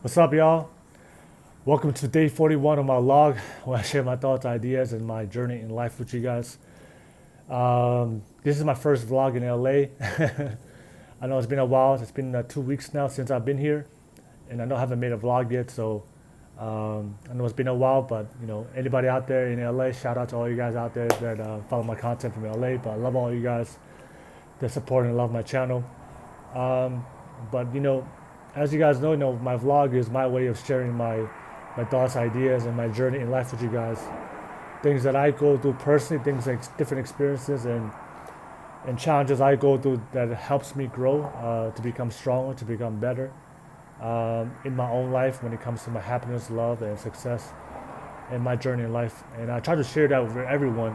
What's up, y'all? Welcome to day 41 of my vlog, where I share my thoughts, ideas, and my journey in life with you guys. This is my first vlog in LA. I know it's been a while. It's been 2 weeks now since I've been here, and I know I haven't made a vlog yet. So I know it's been a while, but anybody out there in LA, shout out to all you guys out there that follow my content from LA. But I love all you guys that support and love my channel. Um, but as you guys know, my vlog is my way of sharing my thoughts, ideas, and my journey in life with you guys. Things that I go through personally, things like different experiences and challenges I go through that helps me grow, to become stronger, to become better in my own life when it comes to my happiness, love, and success and my journey in life. And I try to share that with everyone,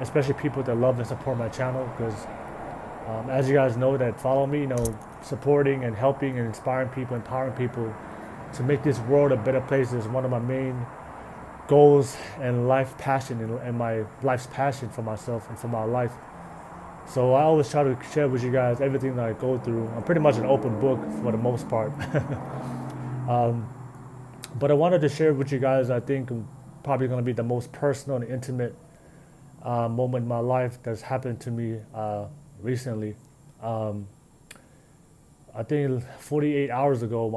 especially people that love and support my channel, because as you guys know that follow me, supporting and helping and inspiring people, empowering people to make this world a better place is one of my main goals and life passion and my life's passion for myself and for my life. So I always try to share with you guys everything that I go through. I'm pretty much an open book for the most part. But I wanted to share with you guys, I think, probably going to be the most personal and intimate moment in my life that's happened to me recently. Um, I think 48 hours ago,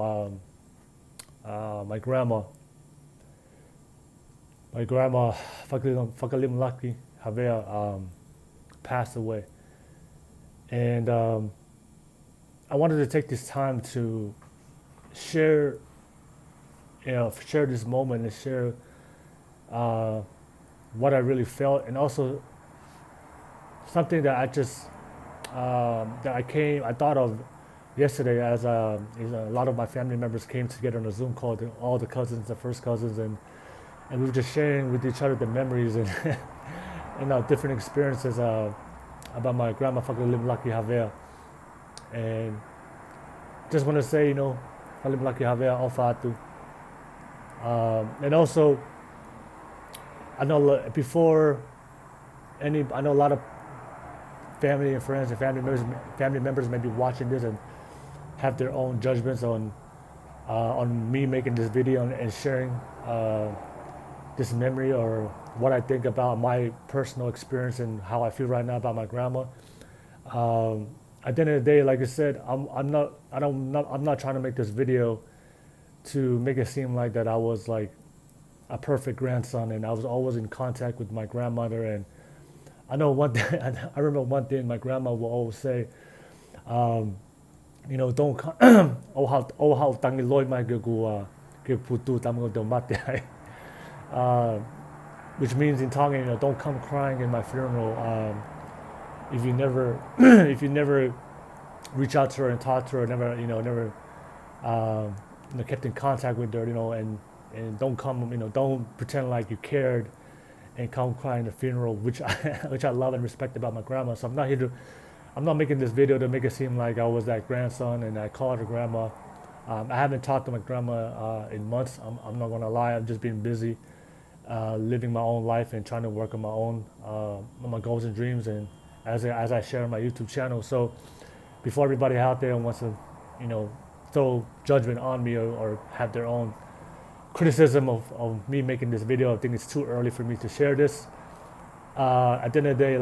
my grandma Fakalimulaki Havea passed away, and I wanted to take this time to share, share this moment and share uh, what I really felt, and also something that I thought of yesterday as a lot of my family members came together on a Zoom call, all the cousins, the first cousins, and we were just sharing with each other the memories and different experiences about my grandma Fakalimulaki Havea. And just want to say, Fakalimulaki Havea Alfatu. And also, I know before I know a lot of family and friends and family members may be watching this and have their own judgments on me making this video and sharing this memory or what I think about my personal experience and how I feel right now about my grandma. At the end of the day, like I said, I'm not trying to make this video to make it seem like that I was like a perfect grandson and I was always in contact with my grandmother. And I know one thing, I remember one thing my grandma will always say, don't oh how tangi loy mai ke putu tamu do mate ai. Uh, which means in Tonga, don't come crying in my funeral. If you never, if you never reach out to her and talk to her, never, kept in contact with her, and don't come, don't pretend like you cared, and come cry in the funeral, which which I love and respect about my grandma. So I'm not making this video to make it seem like I was that grandson and I called her grandma. I haven't talked to my grandma in months. I'm not gonna lie. I've just been busy living my own life and trying to work on my goals and dreams, and as I share on my YouTube channel. So before everybody out there wants to, throw judgment on me or have their own criticism of me making this video, I think it's too early for me to share this. At the end of the day,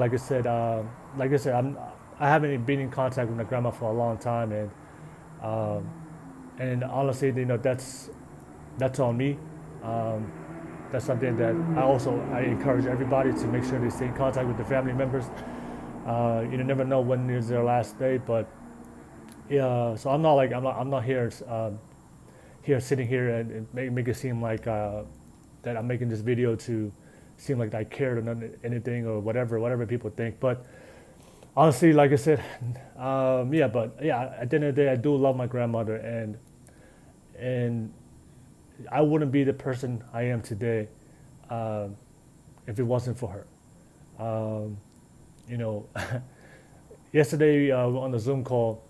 I haven't been in contact with my grandma for a long time, um, and honestly, that's on me. Um, that's something that I encourage everybody to make sure they stay in contact with their family members. You never know when is their last day, but yeah. So I'm not here sitting here and make it seem like that I'm making this video to seem like I cared or anything or whatever people think. But honestly, like I said, at the end of the day, I do love my grandmother, and I wouldn't be the person I am today if it wasn't for her. Um, you know, Yesterday on the Zoom call,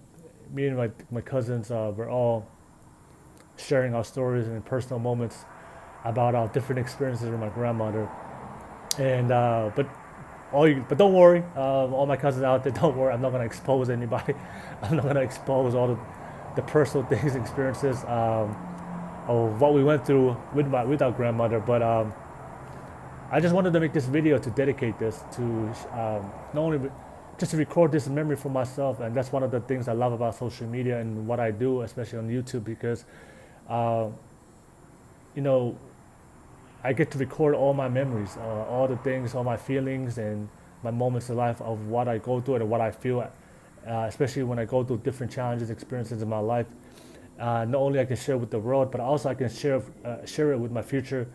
me and my cousins were all sharing our stories and personal moments about our different experiences with my grandmother. And but don't worry, all my cousins out there, don't worry. I'm not gonna expose anybody. I'm not gonna expose all the personal things, experiences. of what we went through with our grandmother. But I just wanted to make this video to dedicate this to not only just to record this memory for myself, and that's one of the things I love about social media and what I do, especially on YouTube, because uh, you know I get to record all my memories, all the things, all my feelings, and my moments in life of what I go through and what I feel, especially when I go through different challenges, experiences in my life. Not only I can share with the world, but also I can share it with my future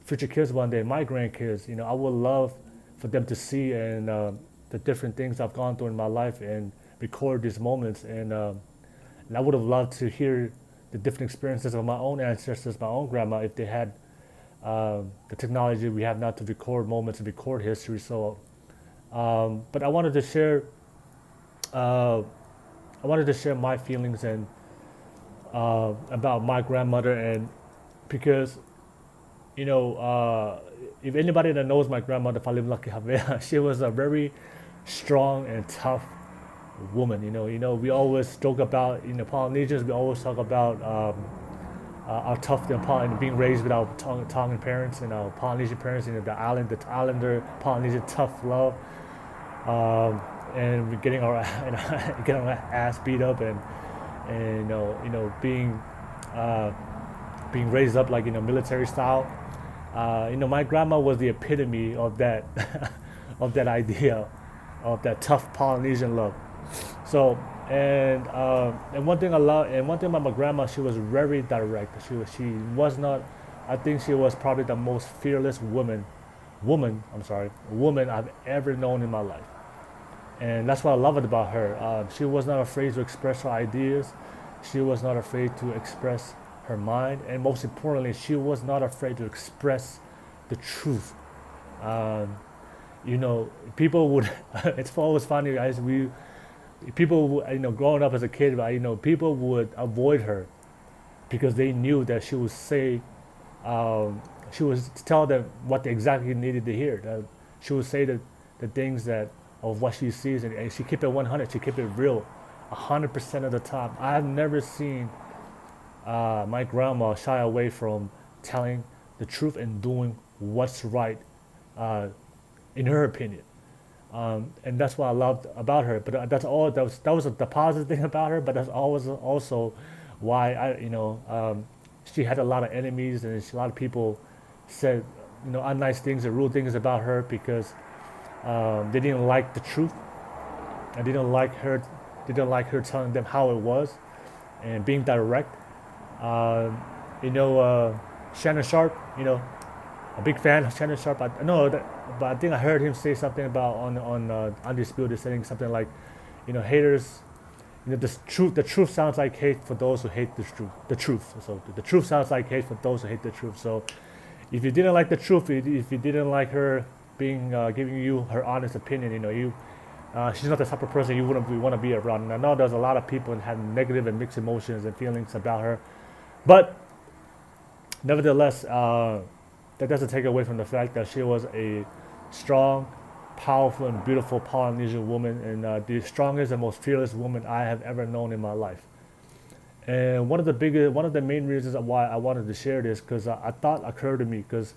kids one day, my grandkids. I would love for them to see and the different things I've gone through in my life and record these moments. And I would have loved to hear the different experiences of my own ancestors, my own grandma, if they had the technology we have now to record moments and record history. So, but uh, I wanted to share my feelings and about my grandmother, and because if anybody that knows my grandmother Fakalimulaki Havea, she was a very strong and tough woman. We always joke about Polynesians. We always talk about our tough and being raised with our Tongan parents and our Polynesian parents. The islander Polynesian tough love, and we're getting our getting our ass beat up and being raised up like military style. My grandma was the epitome of that of that idea of that tough Polynesian love. So and one thing I love and one thing about my grandma, she was very direct. She was not. I think she was probably the most fearless woman I've ever known in my life, and that's what I love about her. She was not afraid to express her ideas. She was not afraid to express her mind, and most importantly, she was not afraid to express the truth. Um, People would. It's always funny, guys. Growing up as a kid, people would avoid her because they knew that she would tell them what they exactly needed to hear. She would say the things that of what she sees, and she kept it 100. She kept it real, 100% of the time. I have never seen my grandma shy away from telling the truth and doing what's right, uh, in her opinion. And that's what I loved about her. But that was the positive thing about her. But that's always also why she had a lot of enemies, and a lot of people said unnice things and rude things about her because they didn't like the truth, and they didn't like her telling them how it was and being direct. Um, Shannon Sharp, a big fan of Shannon Sharp. I know that, but I think I heard him say something about on Undisputed, saying something like, haters. The truth sounds like hate for those who hate the truth. The truth. So the truth sounds like hate for those who hate the truth. So if you didn't like the truth, if you didn't like her being giving you her honest opinion, she's not the type of person you wouldn't want to be around. And I know there's a lot of people that have negative and mixed emotions and feelings about her, but nevertheless, that doesn't take away from the fact that she was a strong, powerful, and beautiful Polynesian woman, and the strongest and most fearless woman I have ever known in my life. And one of the main reasons why I wanted to share this, because I thought occurred to me, because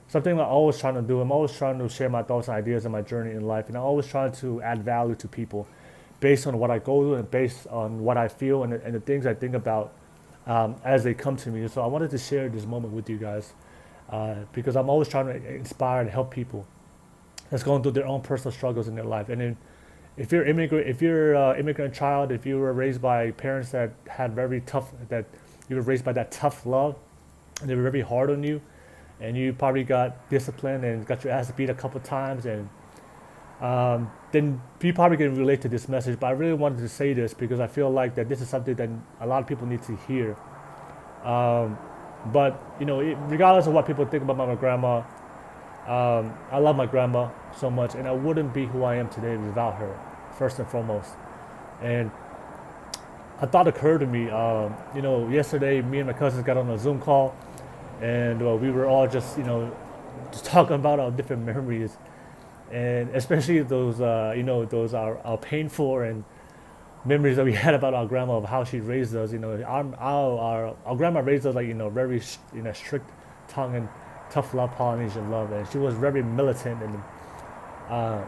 something I'm always trying to do. I'm always trying to share my thoughts and ideas and my journey in life, and I'm always trying to add value to people, based on what I go through and based on what I feel and the things I think about as they come to me. So I wanted to share this moment with you guys because I'm always trying to inspire and help people that's going through their own personal struggles in their life. And then if you're immigrant child, if you were raised by parents that had very tough, that you were raised by that tough love, and they were very hard on you, and you probably got disciplined and got your ass beat a couple times, and then you probably can relate to this message. But I really wanted to say this because I feel like that this is something that a lot of people need to hear. Um, but regardless of what people think about my grandma, I love my grandma so much, and I wouldn't be who I am today without her, first and foremost. And a thought occurred to me. Yesterday, me and my cousins got on a Zoom call, and we were all just talking about our different memories, and especially those, those are painful and memories that we had about our grandma of how she raised us. You know, our grandma raised us like very strict Tongan, tough love, Polynesian love, and she was very militant. And uh,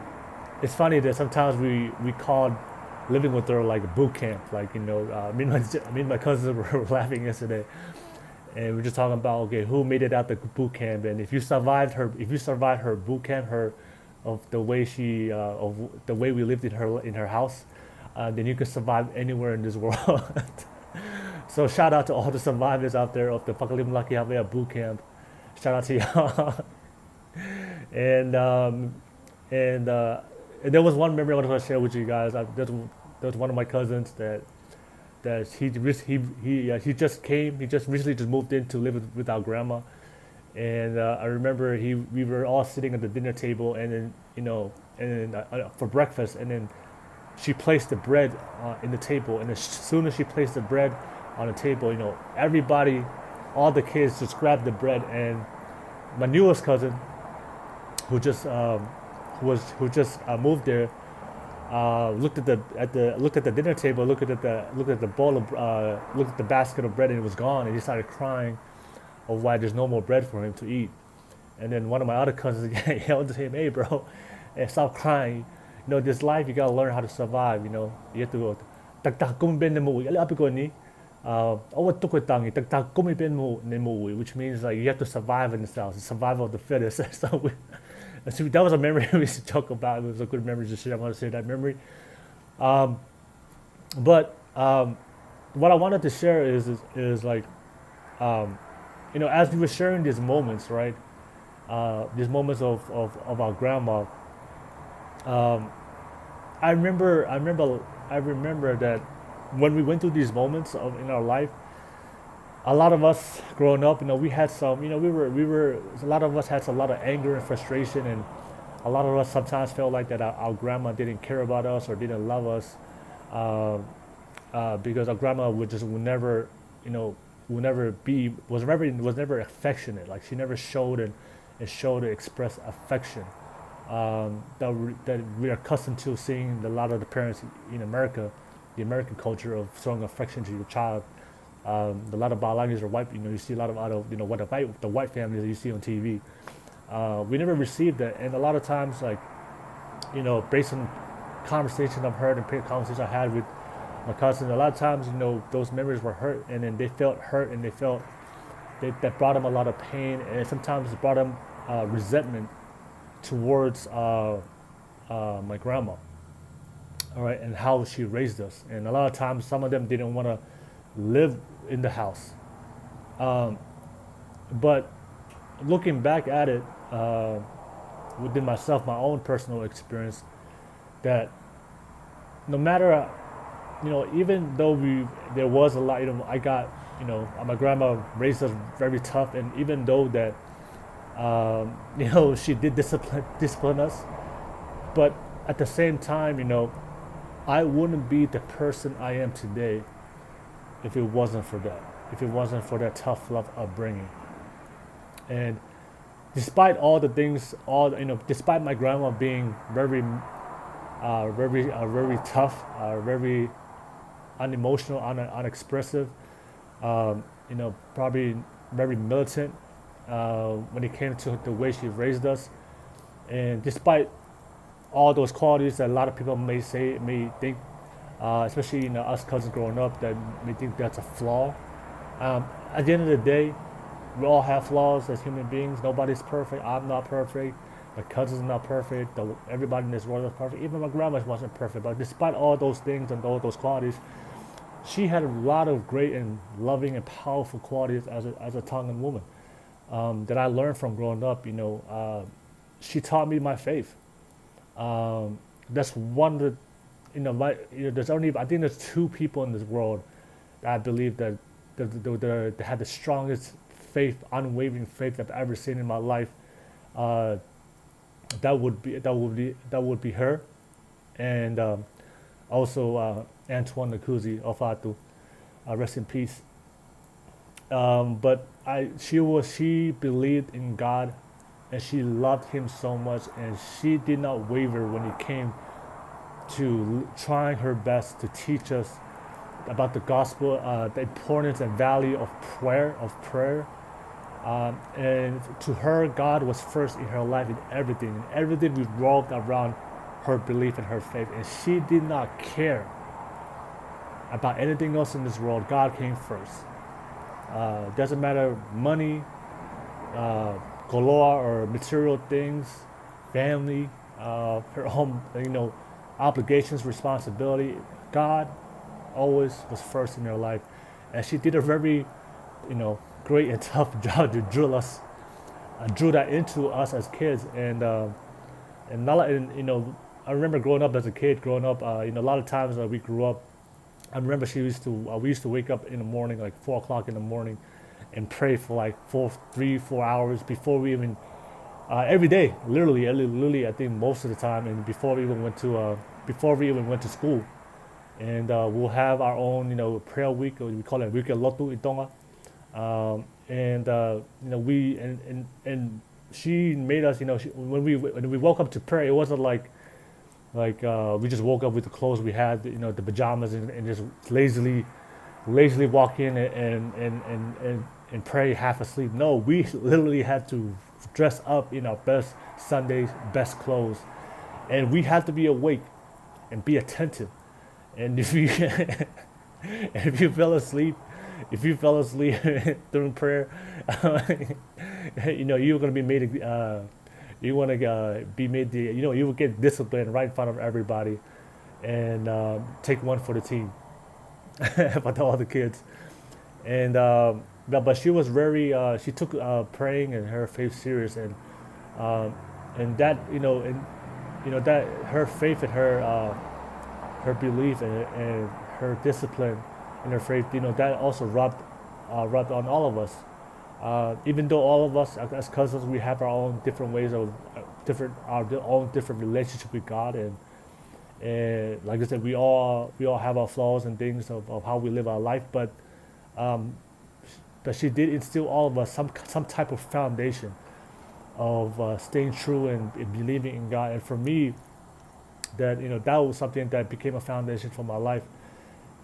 it's funny that sometimes we called living with her like a boot camp. Like me and my cousins were laughing yesterday, and we were just talking about okay, who made it out the boot camp, and if you survived her boot camp, her of the way of the way we lived in her house, then you could survive anywhere in this world. So shout out to all the survivors out there of the Fakalimulaki Havea boot camp. Shout out to y'all. and um, and there was one memory I wanted to share with you guys. There's one of my cousins that he just came. He just recently just moved in to live with our grandma, and I remember we were all sitting at the dinner table, and then for breakfast, and then she placed the bread in the table, and as soon as she placed the bread on the table, everybody, all the kids just grabbed the bread, and my newest cousin, who just moved there, looked at the dinner table, looked at the bowl of looked at the basket of bread, and it was gone, and he started crying of why there's no more bread for him to eat. And then one of my other cousins yelled to him, "Hey, bro, hey, stop crying. This life you gotta learn how to survive. You have to tak tak kumi ben mo api ko ni awat to ko tangi tak tak kumi ben mo which means like you have to survive in this house, the survival of the fittest." So that was a memory we used to talk about. It was a good memory to share. I want to share that memory. Um, but what I wanted to share is like as we were sharing these moments, right? These moments of our grandma. Um, I remember that when we went through these moments in our life, a lot of us growing up, we had some, a lot of us had a lot of anger and frustration, and a lot of us sometimes felt like that our grandma didn't care about us or didn't love us, uh, because our grandma would never, would never be was never affectionate. Like she never showed and showed to express affection that we're accustomed to seeing a lot of the parents in America, the American culture of showing affection to your child. A lot of biologists are white. You see a lot of what the white families that you see on TV. We never received that, and a lot of times, like based on conversation I've heard and conversations I had with my cousin, a lot of times those memories were hurt, and then they felt hurt, and they felt that brought them a lot of pain, and sometimes it brought them resentment towards my grandma. All right, and how she raised us, and a lot of times some of them didn't want to live in the house. Um, but looking back at it, within myself, my own personal experience, that no matter, even though there was a lot, I got, my grandma raised us very tough, and even though that, she did discipline us, but at the same time, I wouldn't be the person I am today if it wasn't for that. If it wasn't for that tough love upbringing. And despite all the things, despite my grandma being very tough, very unemotional, unexpressive, probably very militant when it came to the way she raised us. And despite all those qualities that a lot of people may think, especially us cousins growing up, that may think that's a flaw. At the end of the day, we all have flaws as human beings. Nobody's perfect. I'm not perfect. My cousin's not perfect. Everybody in this world is perfect. Even my grandma wasn't perfect. But despite all those things and all those qualities, she had a lot of great and loving and powerful qualities as a Tongan woman that I learned from growing up. She taught me my faith. That's one of the, there's only, I think there's two people in this world that I believe that had the strongest faith, unwavering faith I've ever seen in my life. Uh, that would be her, and also Antoine Nakuzi Ofatu, rest in peace. But she believed in God, and she loved Him so much, and she did not waver when it came to trying her best to teach us about the gospel, the importance and value of prayer. And to her, God was first in her life in everything. And everything revolved around her belief and her faith. And she did not care about anything else in this world. God came first. Doesn't matter money, uh, galore or material things, family, her own, obligations, responsibility. God always was first in her life, and she did a very, great and tough job to drew that into us as kids, and not, and, I remember growing up as a kid, a lot of times we grew up. I remember we used to wake up in the morning, like 4 o'clock in the morning, and pray for like 4 hours before we even every day, literally, I think most of the time, and before we even went to school, and we'll have our own, prayer week. We call it Week Lotu in Tonga, and we and she made us, when we woke up to pray, it wasn't like we just woke up with the clothes we had, the pajamas, and just lazily walk in and pray half asleep. No, we literally had to dress up in our best Sundays, best clothes, and we had to be awake and be attentive. And if you fell asleep, during prayer, you're gonna be made. You want to be made you will get disciplined right in front of everybody, and take one for the team, for all the kids. And but she was very she took praying and her faith serious, and that that her faith and her belief and her discipline and her faith, that also rubbed on all of us. Even though all of us as cousins, we have our own different ways of our own different relationship with God, and like I said, we all have our flaws and things of how we live our life, um, but she did instill all of us some type of foundation of staying true and believing in God. And for me, that was something that became a foundation for my life,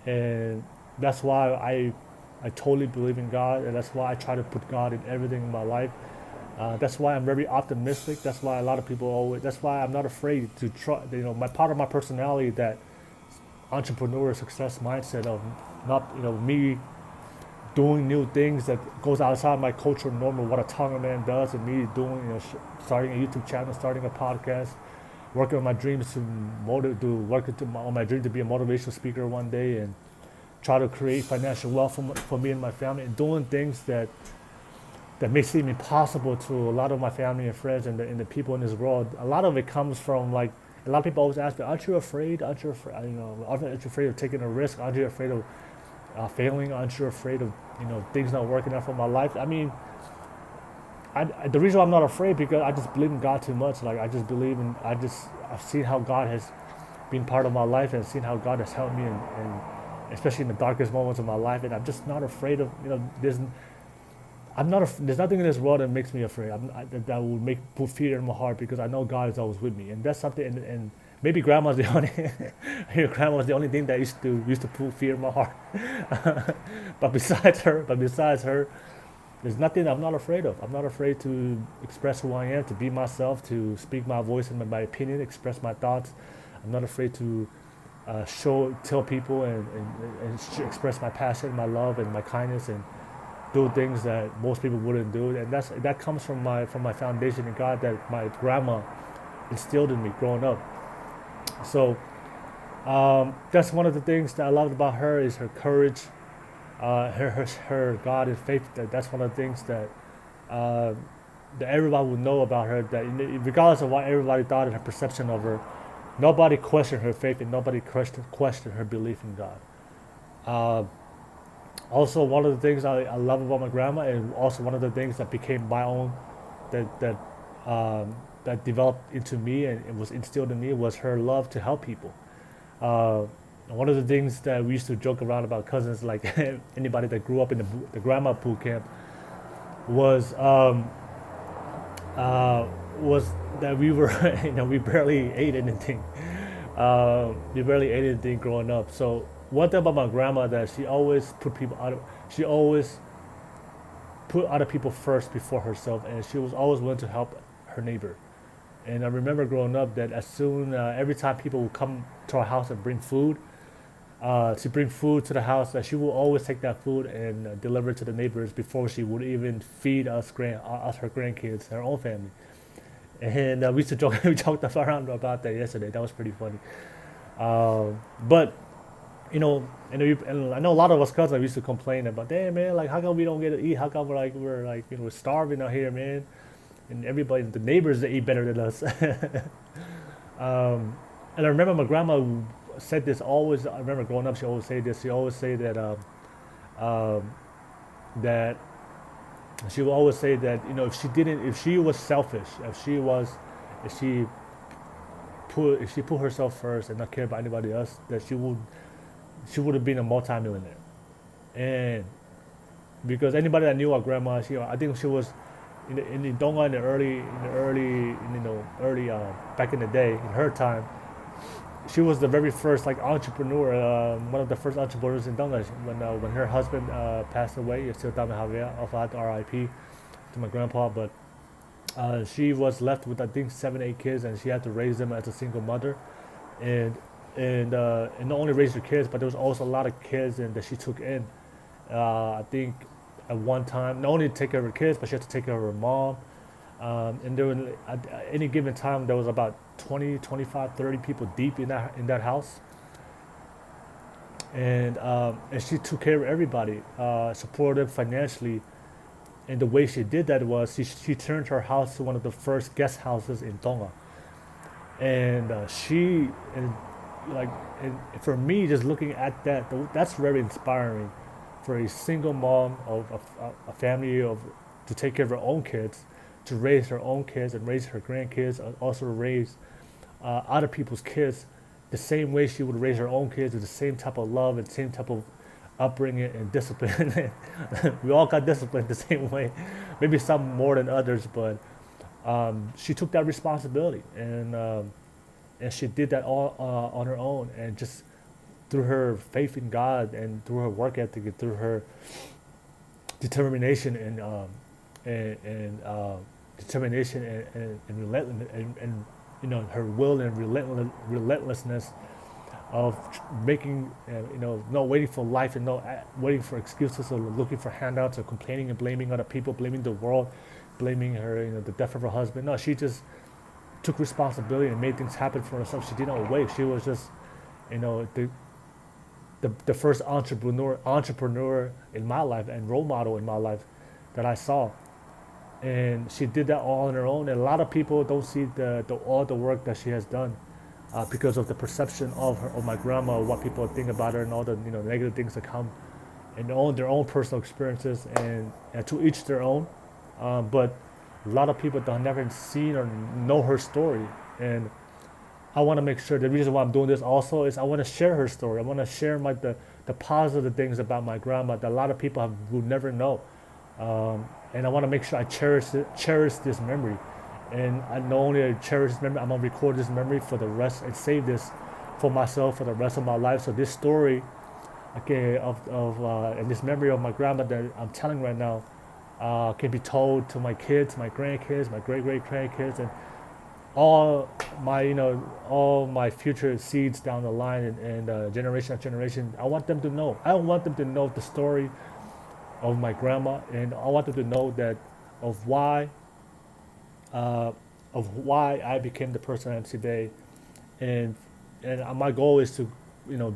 and that's why I totally believe in God, and that's why I try to put God in everything in my life. That's why I'm very optimistic. That's why a lot of people always. That's why I'm not afraid to try. My part of my personality, that entrepreneur success mindset of not, me doing new things that goes outside my cultural norm of what a Tonga man does, and me doing, starting a YouTube channel, starting a podcast, working on my dreams to on my dream to be a motivational speaker one day, and try to create financial wealth for me and my family, and doing things that may seem impossible to a lot of my family and friends and the people in this world. A lot of it comes from, like, a lot of people always ask me, aren't you afraid? Aren't you afraid? Aren't you afraid of taking a risk? Aren't you afraid of failing? Aren't you afraid of things not working out for my life? I mean, the reason why I'm not afraid, because I just believe in God too much. Like, I just believe in, I've seen how God has been part of my life, and seen how God has helped me, and especially in the darkest moments of my life. And I'm just not afraid of, there's nothing in this world that makes me afraid. That will put fear in my heart, because I know God is always with me, and that's something. And maybe grandma's the only, grandma's the only thing that used to put fear in my heart. but besides her, there's nothing I'm not afraid of. I'm not afraid to express who I am, to be myself, to speak my voice and my opinion, express my thoughts. I'm not afraid to tell people and express my passion, my love, and my kindness, and do things that most people wouldn't do. And that comes from my foundation in God, that my grandma instilled in me growing up. So that's one of the things that I loved about her, is her courage, her God and faith. That's one of the things that that everybody would know about her. That regardless of what everybody thought and her perception of her, nobody questioned her faith, and nobody questioned her belief in God. Uh, Also, one of the things I love about my grandma, and also one of the things that became my own, that developed into me, and it was instilled in me, was her love to help people. Uh, One of the things that we used to joke around about cousins, like anybody that grew up in the grandma boot camp, was was that we were, we barely ate anything. we barely ate anything growing up. So one thing about my grandma that she always put people out of, she always put other people first before herself, and she was always willing to help her neighbor. And I remember growing up that every time people would come to our house and bring food, to bring food to the house, that she will always take that food and deliver it to the neighbors before she would even feed us her grandkids, her own family. And we used to joke, we joked around about that yesterday. That was pretty funny. But and I know a lot of us cousins used to complain about, damn man, like how come we don't get to eat? How come we're starving out here, man? And everybody, the neighbors, they eat better than us. And I remember my grandma said this always. I remember growing up, she always say this. She always say that um, that she would always say that if she was selfish, if she if she put herself first and not care about anybody else, that she would have been a multimillionaire. And because anybody that knew our grandma, I think she was in the Tonga early back in the day in her time. She was the very first like entrepreneur, one of the first entrepreneurs in Tonga. When her husband passed away, it's still Grandma Havea, also had R.I.P. to my grandpa. But she was left with I think 7, 8 kids, and she had to raise them as a single mother, and and not only raise her kids, but there was also a lot of kids and that she took in. I think at one time, not only to take care of her kids, but she had to take care of her mom. And there were, at any given time, there was about 20, 25, 30 people deep in that house. And she took care of everybody, supported them financially. And the way she did that was she turned her house to one of the first guest houses in Tonga. And and like, and for me, just looking at that, that's very inspiring for a single mom of a family of to take care of her own kids, to raise her own kids and raise her grandkids, and also raise other people's kids the same way she would raise her own kids, with the same type of love and same type of upbringing and discipline. We all got disciplined the same way, maybe some more than others, but she took that responsibility, and she did that all on her own, and just through her faith in God and through her work ethic and through her determination and determination and relentless and her will and relentlessness of making not waiting for life and not waiting for excuses or looking for handouts or complaining and blaming other people, blaming the world, blaming her the death of her husband. No, she just took responsibility and made things happen for herself. She did not wait. She was just the first entrepreneur in my life and role model in my life that I saw. And she did that all on her own. And a lot of people don't see all the work that she has done because of the perception of my grandma, what people think about her, and all the negative things that come, and their own personal experiences, and to each their own. But a lot of people don't never seen or know her story, and I want to make sure the reason why I'm doing this also is I want to share her story. I want to share the positive things about my grandma that a lot of people will never know. And I want to make sure I cherish this memory. And I not only cherish this memory, I'm gonna record this memory for the rest and save this for myself for the rest of my life. So this story, okay, and this memory of my grandma that I'm telling right now, can be told to my kids, my grandkids, my great great grandkids, and all my future seeds down the line, and generation after generation. I want them to know. I want them to know the story of my grandma, and I want them to know that of why uh, I became the person I am today, and my goal is to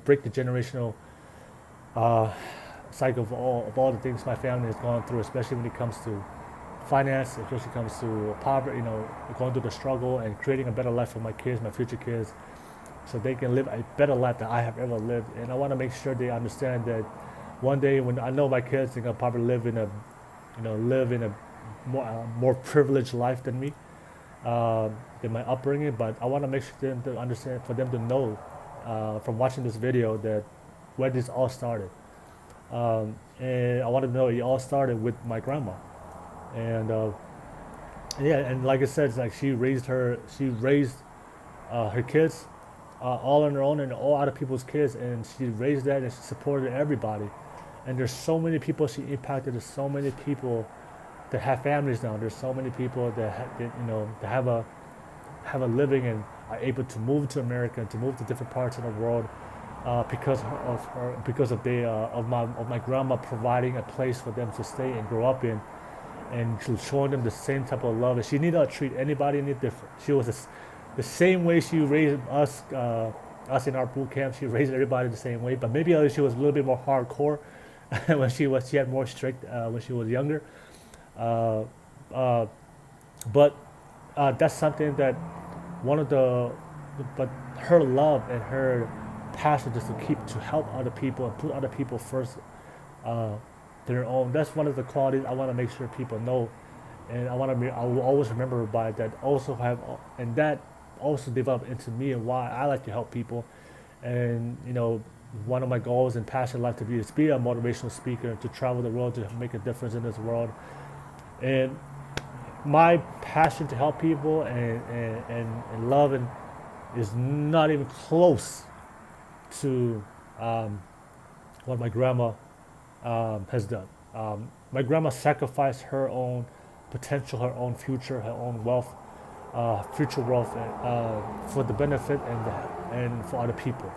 break the generational uh, cycle of all the things my family has gone through, especially when it comes to finance, especially when it comes to poverty, going through the struggle and creating a better life for my kids, my future kids, so they can live a better life than I have ever lived. And I want to make sure they understand that one day when I know my kids, they're gonna probably live in a more privileged life than me, than my upbringing. But I want to make sure them to understand, for them to know, from watching this video, that where this all started. And I want to know it all started with my grandma. And yeah, and like I said, it's like she raised her kids all on her own and all other people's kids, and she raised that and she supported everybody. And there's so many people she impacted. There's so many people that have families now. There's so many people that have a living and are able to move to America and to move to different parts of the world because of my grandma providing a place for them to stay and grow up in, and showing them the same type of love. And she did not treat anybody any different. She was the same way she raised us in our boot camp. She raised everybody the same way, but maybe she was a little bit more hardcore when she had more strict when she was younger. Uh, uh, but that's something that one of but her love and her passion just to help other people and put other people first uh, their own. That's one of the qualities I want to make sure people know, and I will always remember by that. Also have and that also developed into me and why I like to help people. And one of my goals and passion in life is be a motivational speaker, to travel the world, to make a difference in this world. And my passion to help people and love and is not even close to what my grandma has done. My grandma sacrificed her own potential, her own future, her own wealth, future wealth, for the benefit and for other people.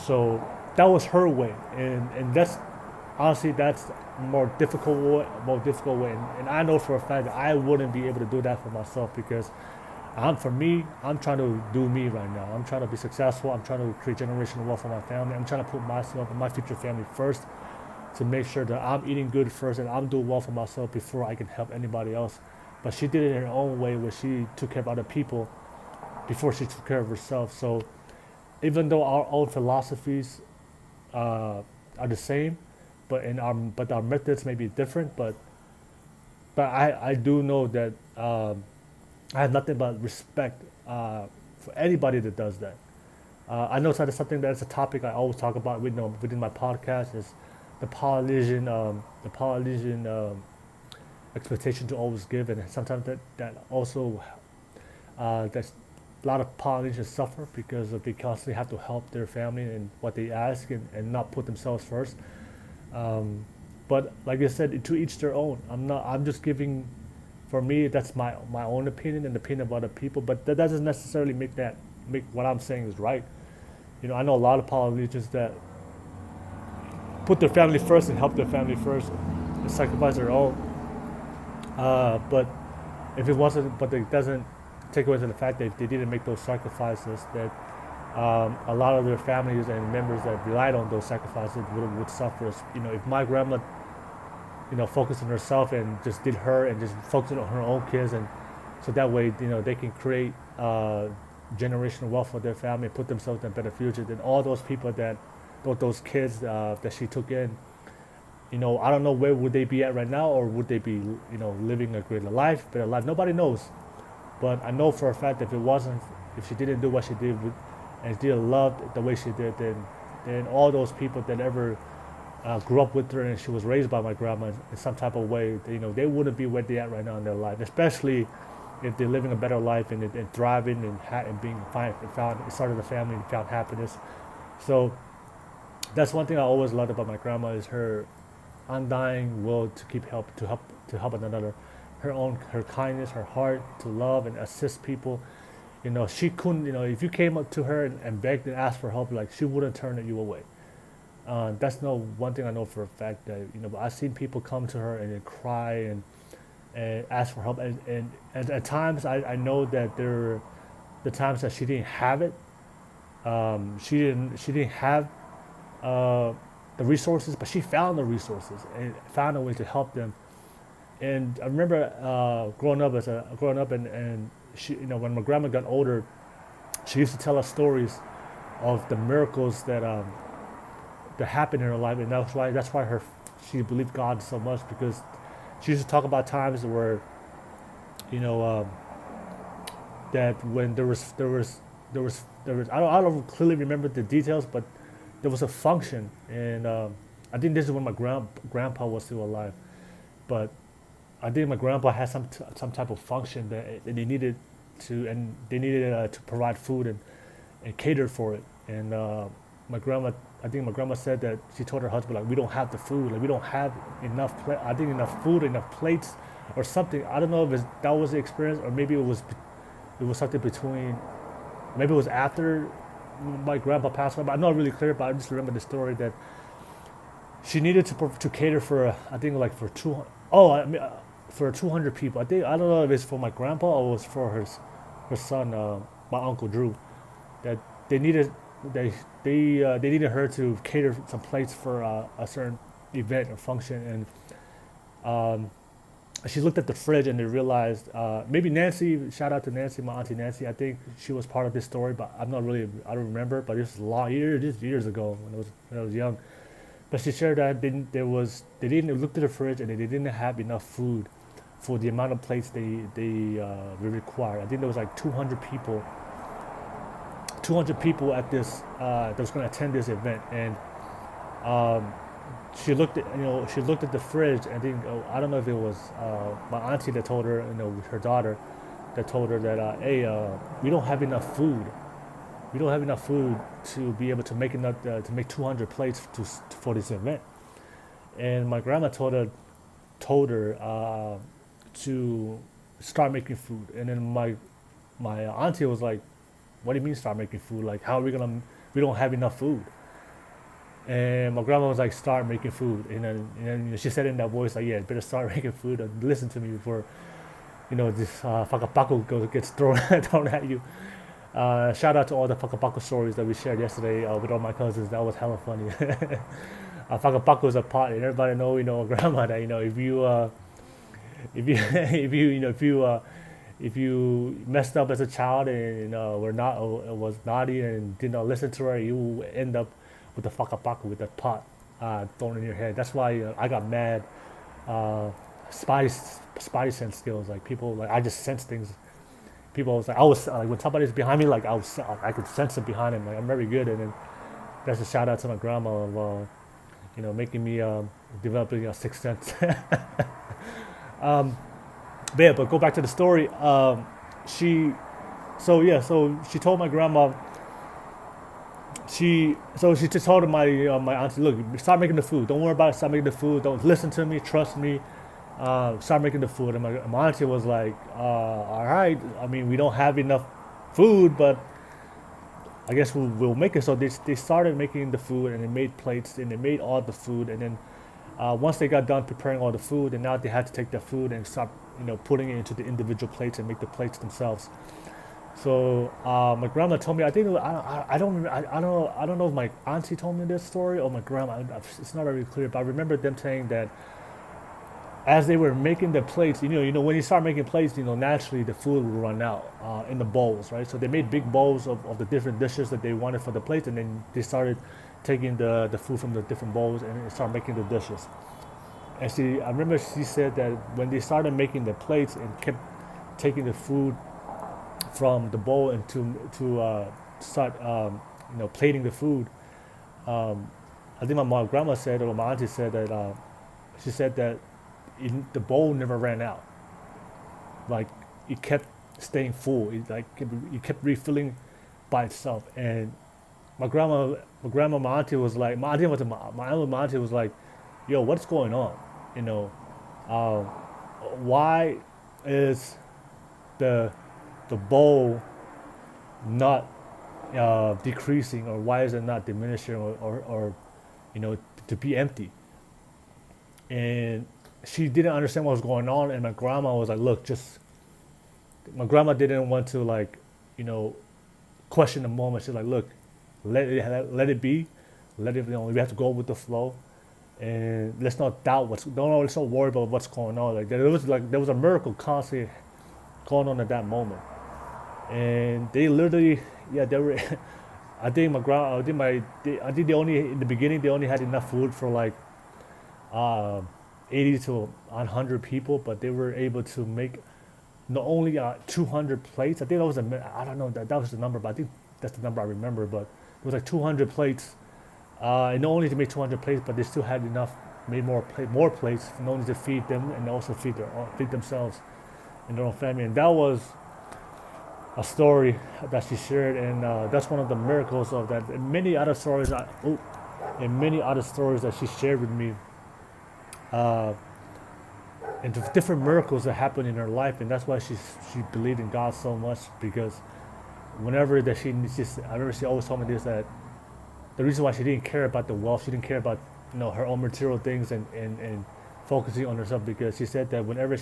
So that was her way, and that's honestly that's more difficult way. And I know for a fact that I wouldn't be able to do that for myself because for me, I'm trying to do me right now. I'm trying to be successful. I'm trying to create generational wealth for my family. I'm trying to put myself and my future family first, to make sure that I'm eating good first and I'm doing well for myself before I can help anybody else. But she did it in her own way, where she took care of other people before she took care of herself. So even though our own philosophies are the same, but our methods may be different. But I do know that I have nothing but respect for anybody that does that. I know that's something that's a topic I always talk about within my podcast is the Polynesian expectation to always give, and sometimes that also that's a lot of Polynesians suffer because they constantly have to help their family and what they ask and not put themselves first. Um, but like I said, to each their own. I'm just giving. For me, that's my own opinion and the opinion of other people. But that doesn't necessarily make what I'm saying is right. I know a lot of Polynesians that put their family first and help their family first and sacrifice their own. But if it wasn't, but it doesn't take away from the fact that if they didn't make those sacrifices, that a lot of their families and members that relied on those sacrifices would suffer. If my grandma, focused on herself and just did her and just focused on her own kids, and so that way, they can create generational wealth for their family and put themselves in a better future. Then all those people those kids that she took in, I don't know where would they be at right now, or would they be, living a greater life, better life. Nobody knows. But I know for a fact that if she didn't do what she did and didn't love the way she did, then all those people that ever grew up with her and she was raised by my grandma in some type of way, they wouldn't be where they at right now in their life, especially if they're living a better life and thriving and being fine and started a family and found happiness. So that's one thing I always loved about my grandma is her undying will to help one another, her kindness, her heart to love and assist people. She couldn't, if you came up to her and begged and asked for help, like she wouldn't turn you away. That's no one thing I know for a fact that but I've seen people come to her and then cry and ask for help, and at times I know that there are the times that she didn't have it. She didn't have the resources, but she found the resources and found a way to help them. And I remember growing up and she, when my grandma got older, she used to tell us stories of the miracles that happened in her life, and that's why she believed God so much, because she used to talk about times where you know that when I don't clearly remember the details, but there was a function, and I think this is when my grandpa was still alive, but I think my grandpa had some type of function that they needed to provide food, and catered for it. And my grandma, I think my grandma said that she told her husband like we don't have the food, like we don't have enough. I think enough food, enough plates, or something. I don't know if that was the experience or maybe it was something between. Maybe it was after my grandpa passed away, but I'm not really clear. But I just remember the story that she needed to cater for I think like for 200. Oh, I mean, for 200 people. I don't know if it's for my grandpa or it was for her son, my uncle Drew. That they needed they needed her to cater some plates for a certain event or function, and she looked at the fridge and they realized maybe Nancy. Shout out to Nancy, my auntie Nancy. I think she was part of this story, but I don't remember. But this was years ago when I was young. But she shared that they didn't look at the fridge and they didn't have enough food for the amount of plates they required. I think there was like 200 people at this that was going to attend this event, and um, she looked at the fridge and think I don't know if it was my auntie that told her, her daughter that told her that hey, we don't have enough food. We don't have enough food to be able to make enough to make 200 plates for this event. And my grandma told her to start making food. And then my auntie was like, "What do you mean start making food? Like how are we gonna? We don't have enough food." And my grandma was like, "Start making food." And then she said in that voice like, "Yeah, better start making food and listen to me before this whakapaku gets thrown thrown at you." Shout out to all the whakapaku stories that we shared yesterday with all my cousins. That was hella funny. Whakapaku is a pot, and everybody know, grandma that if you if you messed up as a child and were not was naughty and did not listen to her, you end up with the whakapaku with the pot thrown in your head. That's why I got mad. Uh, spidey sense skills, like people, like I just sense things. People was like I was like when somebody's behind me, like I could sense it behind him. Like I'm very good, and then that's a shout out to my grandma of making me developing a sixth sense. um, but yeah, but go back to the story. She, so yeah, so she told my grandma. She just told my my auntie, look, start making the food. Don't worry about it. Start making the food. Don't listen to me. Trust me. Start making the food. And my auntie was like, all right. I mean, we don't have enough food, but I guess we'll make it. So they started making the food and they made plates and they made all the food. And then once they got done preparing all the food, and now they had to take the food and start, putting it into the individual plates and make the plates themselves. So my grandma told me. I think I don't remember, I don't know if my auntie told me this story or my grandma. It's not very clear, but I remember them saying that as they were making the plates, when you start making plates, naturally the food will run out in the bowls, right? So they made big bowls of the different dishes that they wanted for the plates, and then they started taking the food from the different bowls and start making the dishes. And I remember she said that when they started making the plates and kept taking the food from the bowl and to start, plating the food. I think my grandma said, or my auntie said that she said that the bowl never ran out. Like it kept staying full. It kept refilling by itself. And my auntie was like, my auntie was like, "Yo, what's going on? You know, uh, why is the bowl not decreasing, or why is it not diminishing, or to be empty?" And she didn't understand what was going on, and my grandma was like, "Look, just." My grandma didn't want to you know, question the moment. She's like, "Look, let it be, let it. We have to go with the flow, and let's not doubt let's not worry about what's going on." There was a miracle constantly going on at that moment, and they literally, yeah, they were. I think my grand, I think they only in the beginning they only had enough food for uh, 80 to 100 people, but they were able to make not only 200 plates. I think that was I don't know that was the number, but I think that's the number I remember. But it was like 200 plates, and not only to make 200 plates, but they still had enough, made more plates, not only to feed them and also feed themselves and their own family. And that was a story that she shared, and that's one of the miracles of that. And many other stories, and many other stories that she shared with me, uh, and the different miracles that happened in her life, and that's why she believed in God so much because whenever that I remember she always told me this, that the reason why she didn't care about the wealth, she didn't care about her own material things and focusing on herself, because she said that whenever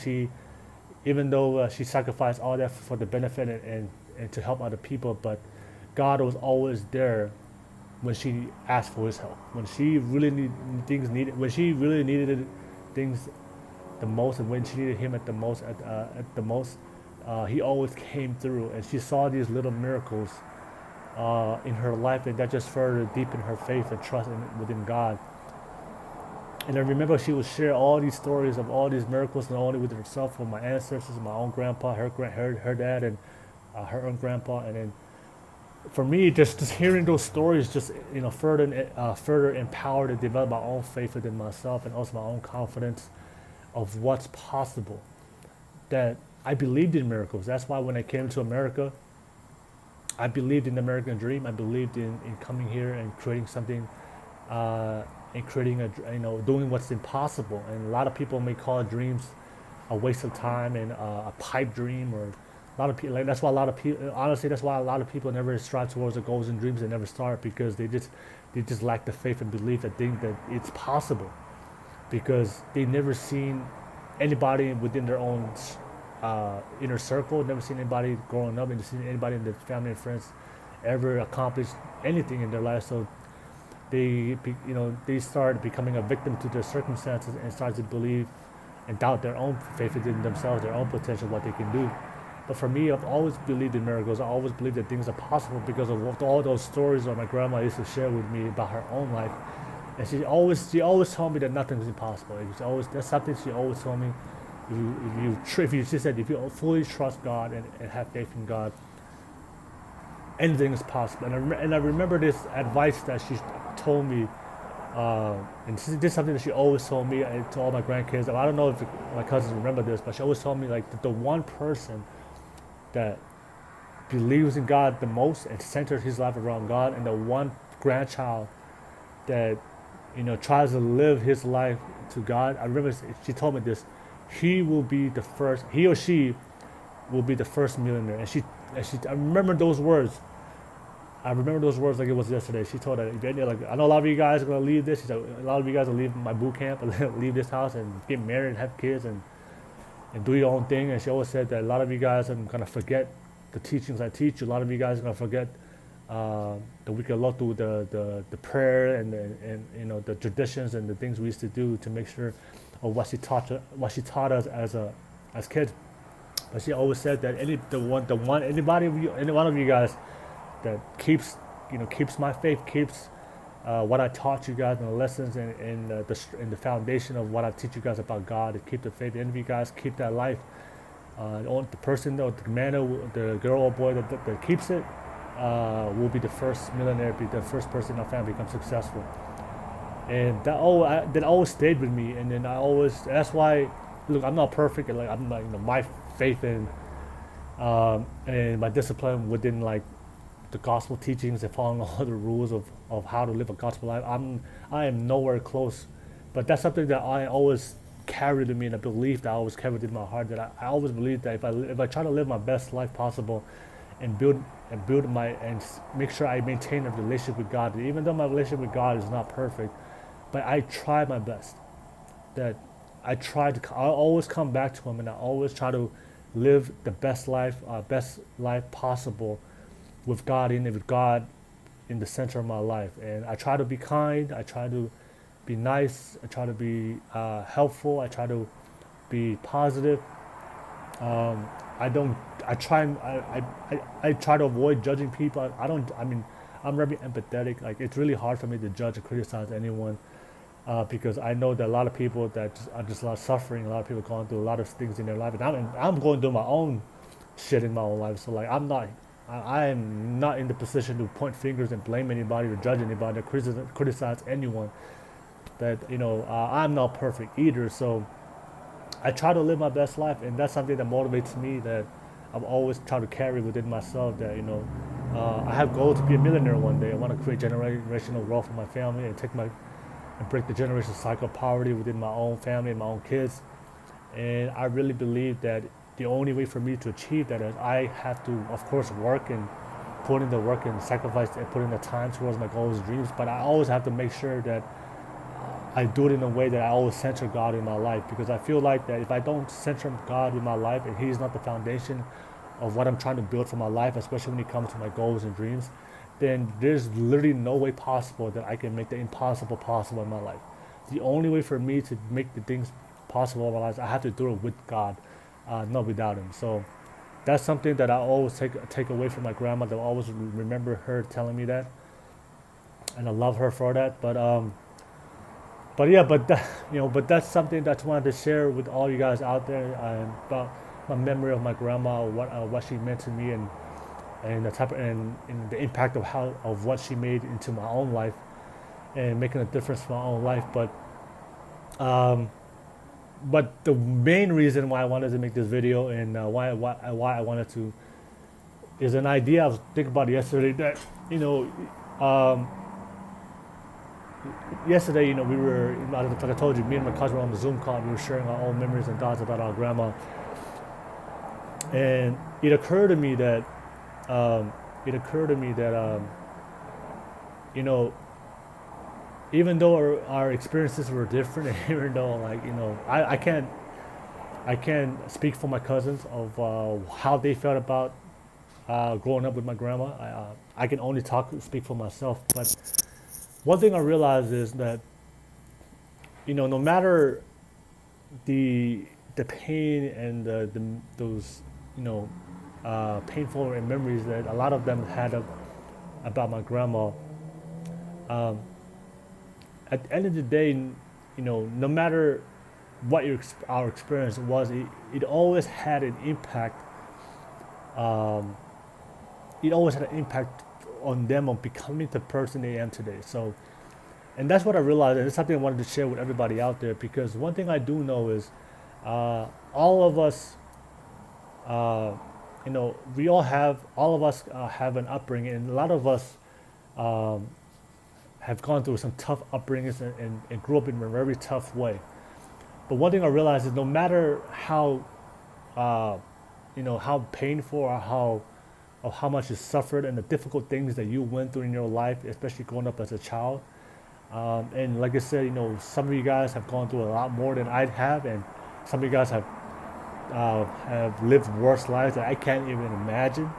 even though she sacrificed all that for the benefit and to help other people, but God was always there when she asked for His help, when she really when she really needed things the most, and when she needed Him at the most, He always came through, and she saw these little miracles in her life, and that just further deepened her faith and trust within God. And I remember she would share all these stories of all these miracles, not only with herself, with my ancestors, my own grandpa, her dad, and her own grandpa. And then for me, just hearing those stories, just further empowered and developed my own faith within myself, and also my own confidence of what's possible. That I believed in miracles. That's why when I came to America, I believed in the American dream. I believed in coming here and creating something, and creating doing what's impossible. And a lot of people may call dreams a waste of time and a pipe dream, or a lot of people. Like, that's why a lot of people. Honestly, that's why a lot of people never strive towards the goals and dreams. They never start because they just lack the faith and belief that think that it's possible, because they never seen anybody within their own inner circle, never seen anybody growing up, never seen anybody in their family and friends ever accomplish anything in their life. So they start becoming a victim to their circumstances and start to believe and doubt their own faith in themselves, their own potential, what they can do. But for me, I've always believed in miracles. I always believed that things are possible because of all those stories that my grandma used to share with me about her own life. And she always told me that nothing is impossible. That's something she always told me. She said, if you fully trust God and have faith in God, anything is possible. And I remember this advice that she told me, and this is something that she always told me and to all my grandkids. I don't know if my cousins remember this, but she always told me, like, the one person that believes in God the most and centers his life around God, and the one grandchild that tries to live his life to God. I remember she told me this. He or she will be the first millionaire. I remember those words. I remember those words like it was yesterday. She told that, like, I know a lot of you guys are gonna leave this. She said, a lot of you guys will leave my boot camp and leave this house and get married and have kids and do your own thing. And she always said that a lot of you guys are gonna forget the teachings I teach. A lot of you guys are gonna forget that we can look through the prayer and the traditions and the things we used to do to make sure of what she taught us as kids. But she always said that any one of you guys that keeps my faith, keeps what I taught you guys and the lessons and the foundation of what I teach you guys about God, to keep the faith. Any of you guys keep that life. The person or the man or the girl or boy that keeps it will be the first millionaire, be the first person in our family to become successful. And that always stayed with me. And then that's why, look, I'm not perfect, and like I'm not, my faith and my discipline within like the gospel teachings and following all the rules of how to live a gospel life, I am nowhere close. But that's something that I always carried in me, and a belief that I always carried in my heart, that I always believe that if I try to live my best life possible and build and make sure I maintain a relationship with God, even though my relationship with God is not perfect, but I try my best. That I always come back to Him, and I always try to live the best life possible with God with God in the center of my life. And I try to be kind. I try to be nice. I try to be helpful. I try to be positive. I don't. I try. I try to avoid judging people. I don't. I mean, I'm very empathetic. Like, it's really hard for me to judge or criticize anyone, because I know that a lot of people that are just a lot of suffering. A lot of people going through a lot of things in their life, and I'm going through my own shit in my own life. So like, I am not in the position to point fingers and blame anybody or judge anybody or criticize anyone. That I'm not perfect either. So I try to live my best life, and that's something that motivates me. That I've always tried to carry within myself that I have goals to be a millionaire one day. I want to create generational wealth for my family and break the generational cycle of poverty within my own family and my own kids. And I really believe that the only way for me to achieve that is I have to, of course, work and put in the work and sacrifice and put in the time towards my goals and dreams. But I always have to make sure that I do it in a way that I always center God in my life, because I feel like that if I don't center God in my life and He's not the foundation of what I'm trying to build for my life, especially when it comes to my goals and dreams, then there's literally no way possible that I can make the impossible possible in my life. The only way for me to make the things possible in my life, I have to do it with God, not without Him. So that's something that I always take away from my grandma. That I always remember her telling me that, and I love her for that. But yeah, but that's something that I wanted to share with all you guys out there, about my memory of my grandma, what she meant to me, and the type and the impact of what she made into my own life, and making a difference in my own life. Um, but the main reason why I wanted to make this video, and why I wanted to, is an idea I was thinking about yesterday. That you know. Um, Yesterday, we were, like I told you, me and my cousin were on the Zoom call. We were sharing our own memories and thoughts about our grandma, and it occurred to me that, um, it occurred to me that, you know, even though our experiences were different, and even though, like, I can't speak for my cousins of how they felt about growing up with my grandma. I can only speak for myself. But one thing I realized is that, no matter the pain and those painful memories that a lot of them had about my grandma, um, at the end of the day, no matter what our experience was, it always had an impact. Um, it always had an impact on them on becoming the person they am today. So, and that's what I realized, and it's something I wanted to share with everybody out there, because one thing I do know is, all of us, uh, all of us have an upbringing, and a lot of us um, have gone through some tough upbringings, and grew up in a very tough way. But one thing I realized is no matter uh, how painful or how much you suffered and the difficult things that you went through in your life, especially growing up as a child. And like I said, some of you guys have gone through a lot more than I have, and some of you guys have lived worse lives that I can't even imagine,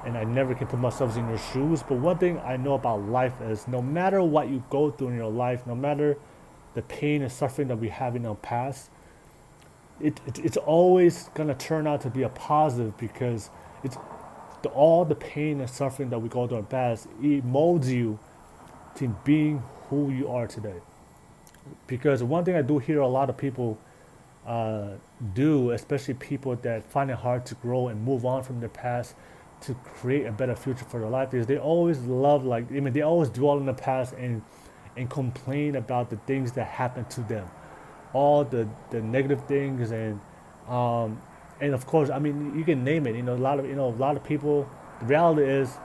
and I never can put myself in your shoes. But one thing I know about life is no matter what you go through in your life, no matter the pain and suffering that we have in our past, it's always gonna turn out to be a positive, because it's all the pain and suffering that we go through in the past, it molds you to being who you are today. Because one thing I do hear a lot of people uh, do, especially people that find it hard to grow and move on from their past to create a better future for their life, is they always they always dwell in the past and complain about the things that happened to them, all the negative things, um, and of course, I mean, you can name it. A lot of people. The reality is,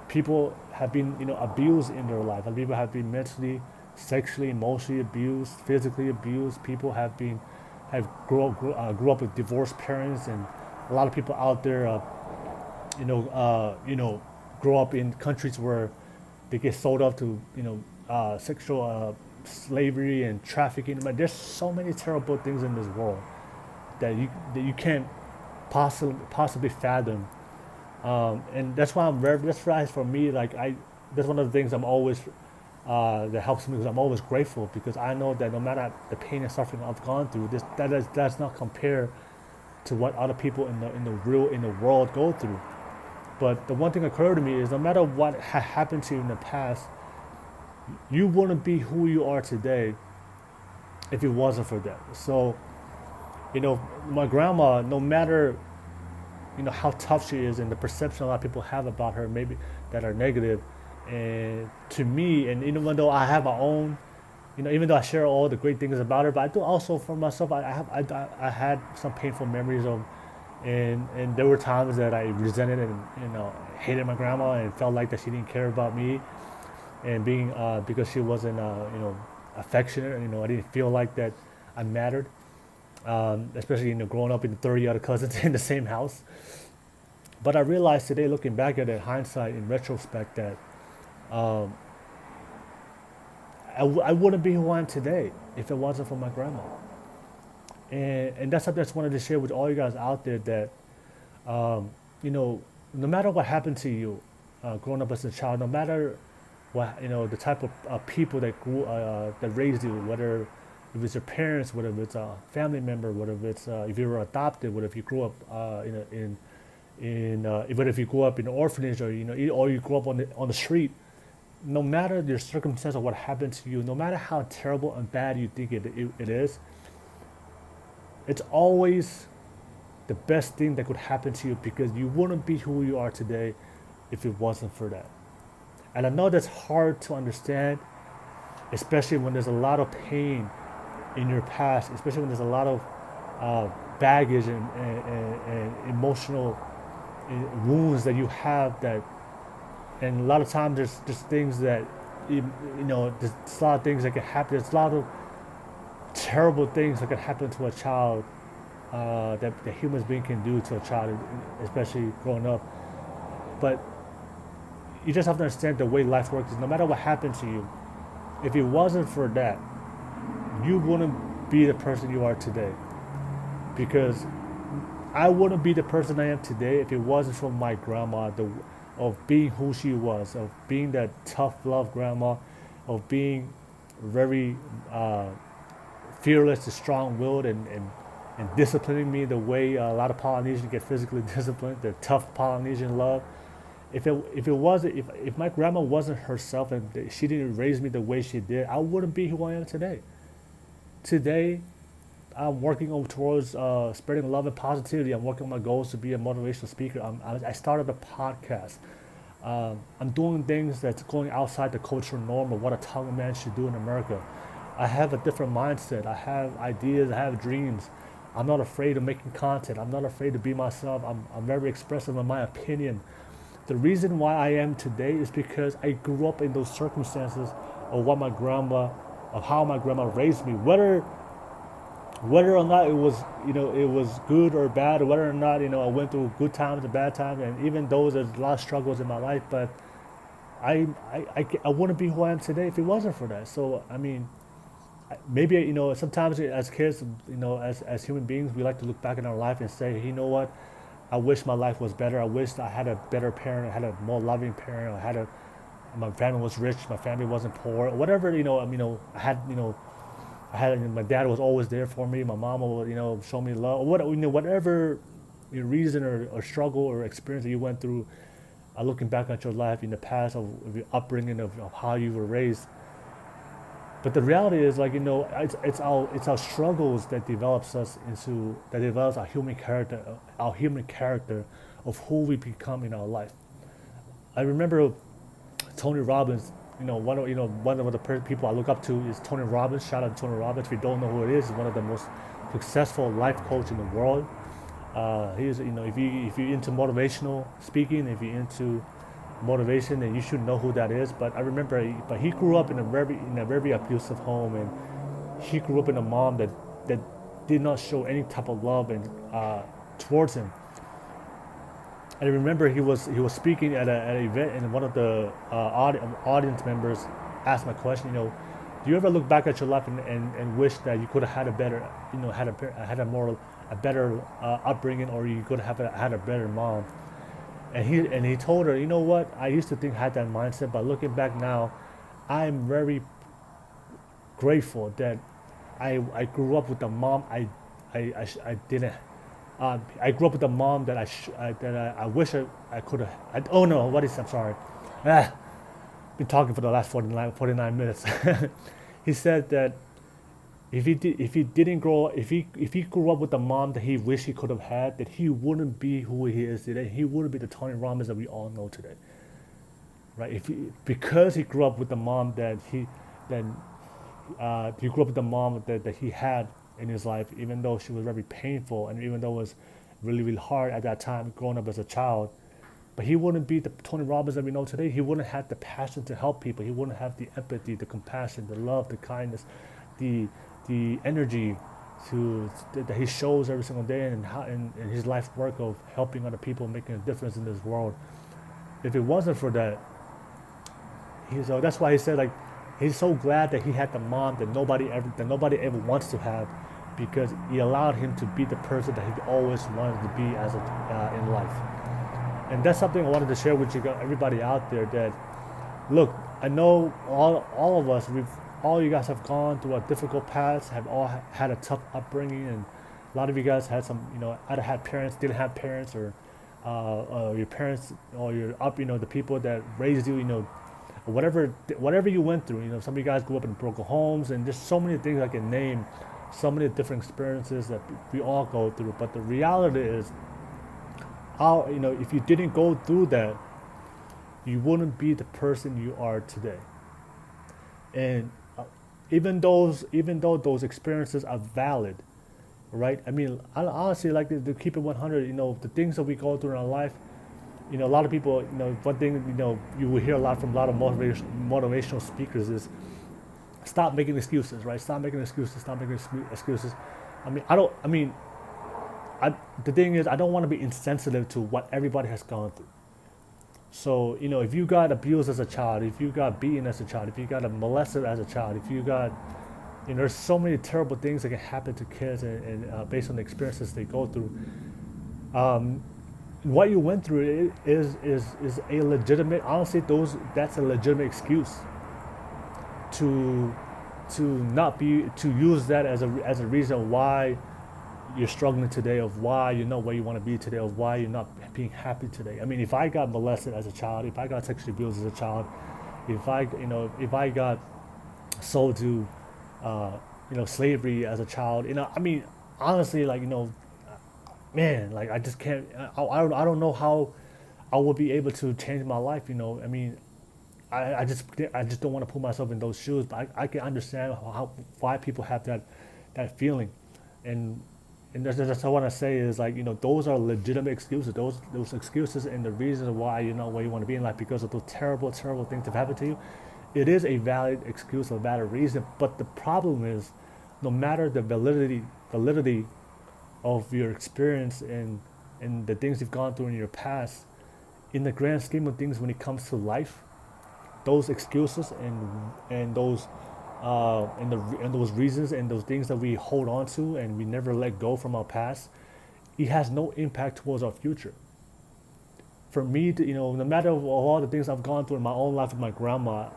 people have been abused in their life. And people have been mentally, sexually, emotionally abused, physically abused. People grew up with divorced parents, and a lot of people out there, you know, grow up in countries where they get sold off to sexual slavery and trafficking. But there's so many terrible things in this world that you can't possibly fathom. And that's why that's why for me, that's one of the things I'm always that helps me, because I'm always grateful, because I know that no matter the pain and suffering I've gone through, that's not compare to what other people in the world go through. But the one thing occurred to me is, no matter what happened to you in the past, you wouldn't be who you are today if it wasn't for that. So, my grandma, no matter how tough she is, and the perception a lot of people have about her, maybe that are negative, and to me, and even though I have my own, even though I share all the great things about her, but I do also for myself, I had some painful memories of, And there were times that I resented and hated my grandma and felt like that she didn't care about me, and being because she wasn't affectionate. I didn't feel like that I mattered, especially growing up with 30 other cousins in the same house. But I realized today, looking back at it, hindsight, in retrospect, that um, I wouldn't be who I am today if it wasn't for my grandma. And that's something I just wanted to share with all you guys out there, that um, you know, no matter what happened to you growing up as a child, no matter what, the type of people that that raised you, whether if it's your parents, whether it's a family member, whether it's if you were adopted, whether if you grew up whether if you grew up in an orphanage, or or you grew up on the street. No matter your circumstance or what happened to you, no matter how terrible and bad you think it is, it's always the best thing that could happen to you, because you wouldn't be who you are today if it wasn't for that. And I know that's hard to understand, especially when there's a lot of pain in your past, especially when there's a lot of baggage and emotional wounds that you have, that, and a lot of times there's just things that, there's a lot of things that can happen. There's a lot of terrible things that can happen to a child, that the human being can do to a child, especially growing up. But you just have to understand the way life works is, no matter what happened to you, if it wasn't for that, you wouldn't be the person you are today. Because I wouldn't be the person I am today if it wasn't for my grandma, of being who she was, of being that tough love grandma, of being very fearless and strong-willed, and disciplining me the way a lot of Polynesians get physically disciplined, the tough Polynesian love. If my grandma wasn't herself and she didn't raise me the way she did, I wouldn't be who I am today. Today, I'm working towards spreading love and positivity. I'm working on my goals to be a motivational speaker. I started a podcast. I'm doing things that's going outside the cultural norm of what a Tonga man should do in America. I have a different mindset. I have ideas. I have dreams. I'm not afraid of making content. I'm not afraid to be myself. I'm very expressive in my opinion. The reason why I am today is because I grew up in those circumstances of how my grandma raised me. Whether or not it was good or bad, or whether or not I went through good times and bad times, and even though there's a lot of struggles in my life, but I wouldn't be who I am today if it wasn't for that. So I mean, maybe sometimes as kids, as human beings, we like to look back in our life and say, hey, you know what, I wish my life was better. I wish I had a better parent. I had a more loving parent. My family was rich. My family wasn't poor. Whatever I had my dad was always there for me. My mama would show me love. Whatever your reason or struggle or experience that you went through, looking back at your life in the past, of your upbringing, of how you were raised. But the reality is, it's our struggles that develops our human character of who we become in our life. I remember Tony Robbins. One of the people I look up to is Tony Robbins. Shout out to Tony Robbins. If you don't know who it is, he's one of the most successful life coach in the world. He's, if you're into motivational speaking, if you're into motivation, then you should know who that is. But I remember, but he grew up in a very abusive home, and he grew up in a mom that did not show any type of love and towards him. I remember he was speaking at an event, and one of the audience members asked my question. Do you ever look back at your life and wish that you could have had a better, a better upbringing, or you could have had a better mom? And he told her, you know what? I used to think I had that mindset, but looking back now, I'm very grateful that I grew up with a mom I didn't. I grew up with a mom that I wish I could have. Oh no, what is? I'm sorry. Been talking for the last 49 minutes. He said that if he grew up with a mom that he wished he could have had, that he wouldn't be who he is today. He wouldn't be the Tony Robbins that we all know today, right? Because he grew up with the mom that he had in his life, even though she was very painful and even though it was really, really hard at that time growing up as a child. But he wouldn't be the Tony Robbins that we know today. He wouldn't have the passion to help people. He wouldn't have the empathy, the compassion, the love, the kindness, the the energy that he shows every single day, and how in his life work of helping other people, making a difference in this world. If it wasn't for that, that's why he said like he's so glad that he had the mom that nobody ever wants to have, because he allowed him to be the person that he always wanted to be as in life. And that's something I wanted to share with you, everybody out there. That look, I know all of us, all you guys have gone through a difficult past, have all had a tough upbringing, and a lot of you guys had some, either had parents, didn't have parents, or your parents, or your up, the people that raised you, whatever you went through. Some of you guys grew up in broken homes, and there's so many things I can name, so many different experiences that we all go through. But the reality is, if you didn't go through that, you wouldn't be the person you are today. And even though those experiences are valid, right? I mean, I honestly like to keep it 100. The things that we go through in our life. A lot of people. One thing you will hear a lot from a lot of motivational speakers is stop making excuses, right? Stop making excuses. Stop making excuses. I mean, I don't. I mean, the thing is, I don't want to be insensitive to what everybody has gone through. So, if you got abused as a child, if you got beaten as a child, if you got molested as a child, if you got, there's so many terrible things that can happen to kids, and based on the experiences they go through. What you went through is a legitimate, honestly, that's a legitimate excuse to not be, to use that as a reason why you're struggling today, of why you're not where you want to be today, of why you're not being happy today. I mean, if I got molested as a child, if I got sexually abused as a child, if I got sold to, slavery as a child, I mean, honestly, like, man, like I just can't, I don't know how I will be able to change my life, I mean, I just don't want to put myself in those shoes, but I can understand why people have that feeling. And that's what I want to say is, like, those are legitimate excuses. Those excuses and the reasons why you're not where you want to be in life because of those terrible, terrible things that have happened to you. It is a valid excuse, a valid reason. But the problem is, no matter the validity of your experience and the things you've gone through in your past, in the grand scheme of things, when it comes to life, those excuses and those and those reasons and those things that we hold on to and we never let go from our past, it has no impact towards our future. For me, no matter all the things I've gone through in my own life with my grandma,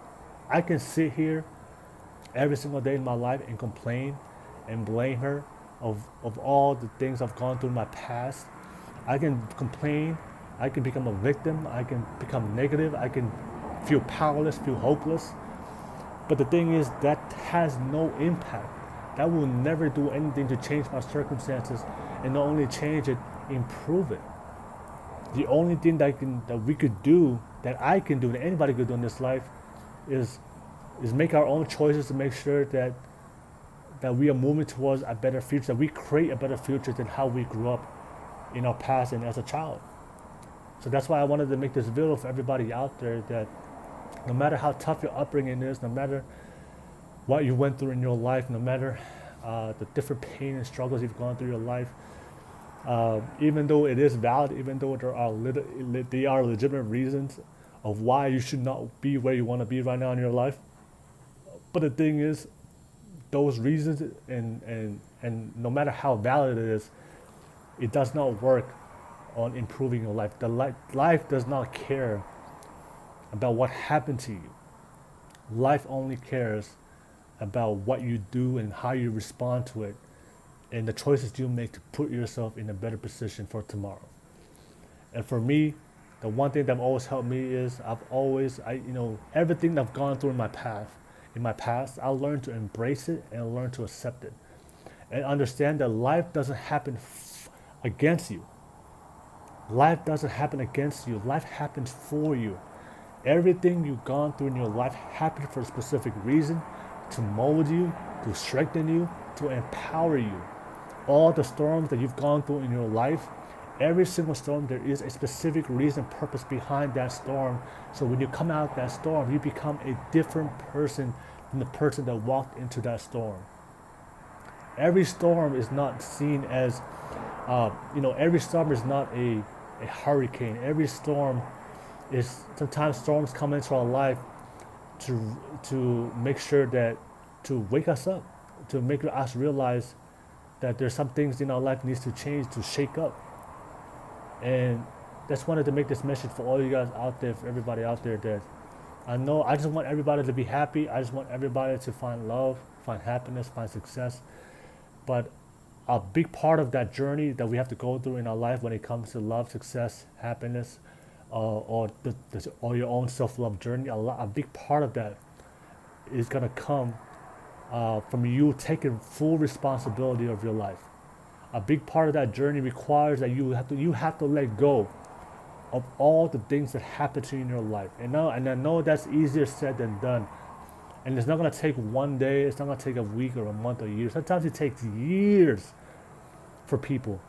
I can sit here every single day in my life and complain and blame her of all the things I've gone through in my past. I can complain, I can become a victim, I can become negative, I can feel powerless, feel hopeless. But the thing is, that has no impact. That will never do anything to change my circumstances, and not only change it, improve it. The only thing that we could do, that I can do, that anybody could do in this life, is make our own choices to make sure that we are moving towards a better future, that we create a better future than how we grew up in our past and as a child. So that's why I wanted to make this video for everybody out there, that no matter how tough your upbringing is, no matter what you went through in your life, no matter the different pain and struggles you've gone through your life, even though it is valid, even though there are legitimate reasons of why you should not be where you want to be right now in your life. But the thing is, those reasons and no matter how valid it is, it does not work on improving your life. Life does not care about what happened to you. Life only cares about what you do and how you respond to it, and the choices you make to put yourself in a better position for tomorrow. And for me, the one thing that always helped me is everything that I've gone through in my past, I learned to embrace it and learn to accept it, and understand that life doesn't happen against you. Life doesn't happen against you. Life happens for you. Everything you've gone through in your life happened for a specific reason, to mold you, to strengthen you, to empower you. all the storms that you've gone through in your life, every single storm, there is a specific reason, purpose behind that storm. So when you come out that storm, you become a different person than the person that walked into that storm. Every storm is not seen as, every storm is not a hurricane. Every storm is, sometimes storms come into our life to make sure that, to wake us up, to make us realize that there's some things in our life needs to change, to shake up. And just wanted to make this message for all you guys out there, for everybody out there, that I just want everybody to be happy. I just want everybody to find love, find happiness, find success. But a big part of that journey that we have to go through in our life when it comes to love, success, happiness, or your own self-love journey, a big part of that is gonna come from you taking full responsibility of your life. A big part of that journey requires that you have to let go of all the things that happen to you in your life. And I know that's easier said than done. And it's not gonna take one day. It's not gonna take a week or a month or a year. Sometimes it takes years for people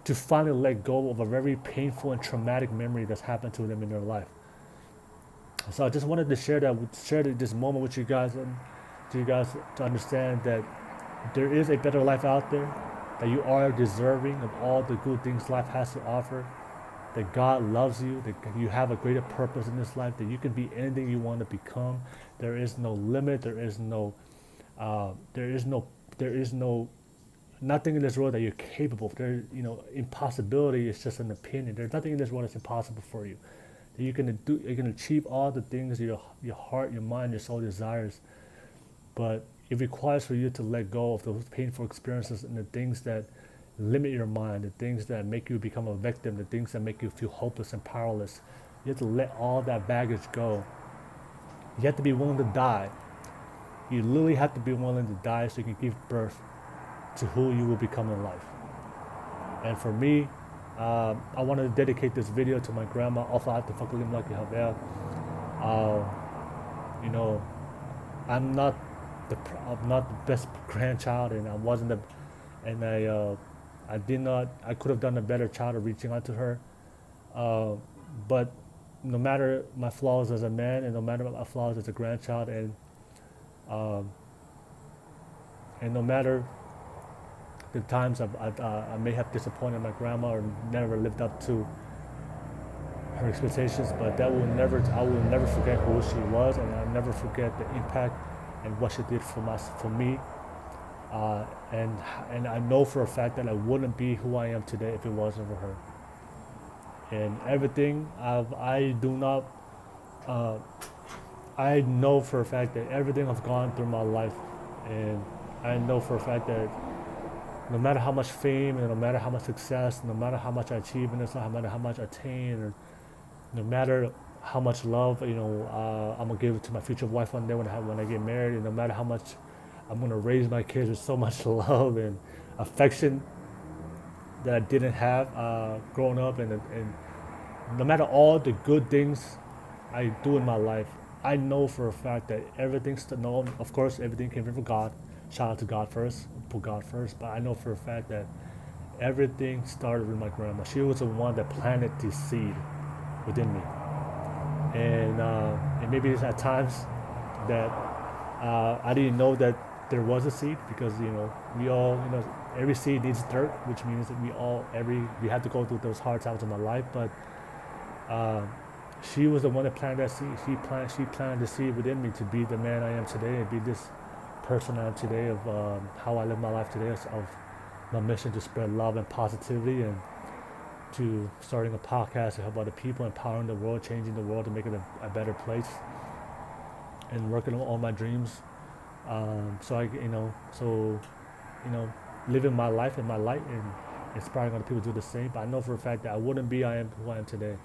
to finally let go of a very painful and traumatic memory that's happened to them in their life. So I just wanted to share this moment with you guys, and to you guys to understand that there is a better life out there, that you are deserving of all the good things life has to offer, that God loves you, that you have a greater purpose in this life, that you can be anything you want to become. There is no limit. There is no nothing in this world that you're capable of. Impossibility is just an opinion. There's nothing in this world that's impossible for you. That you can achieve all the things your heart, your mind, your soul desires. But it requires for you to let go of those painful experiences and the things that limit your mind, the things that make you become a victim, the things that make you feel hopeless and powerless. You have to let all that baggage go. You have to be willing to die. You literally have to be willing to die so you can give birth to who you will become in life. And for me, I wanted to dedicate this video to my grandma, Fakalimulaki Havea. You know, I'm not I'm not the best grandchild, and I wasn't the, and I did not, I could have done a better job of reaching out to her. But no matter my flaws as a man, and no matter my flaws as a grandchild, um, and no matter the times I may have disappointed my grandma or never lived up to her expectations, but I will never forget who she was, and I'll never forget the impact and what she did for me. And I know for a fact that I wouldn't be who I am today if it wasn't for her. And everything I do not, I know for a fact that everything I've gone through my life, and I know for a fact that no matter how much fame, and no matter how much success, no matter how much I achieve in this life, no matter how much I attain, or no matter how much love, I'm gonna give it to my future wife one day when I get married, and no matter how much I'm gonna raise my kids with so much love and affection that I didn't have growing up, and no matter all the good things I do in my life, I know for a fact that no, of course, everything came from God. Shout out to God first, put God first. But I know for a fact that everything started with my grandma. She was the one that planted the seed within me. And maybe it's at times that I didn't know that there was a seed, because we all, every seed needs dirt, which means that we had to go through those hard times in my life. But she was the one that planted that seed. She planted the seed within me to be the man I am today, and be this person I am today, of how I live my life today, of my mission to spread love and positivity, and to starting a podcast to help other people, empowering the world, changing the world to make it a better place, and working on all my dreams. Living my life in my light, and inspiring other people to do the same. But I know for a fact that I wouldn't be who I am today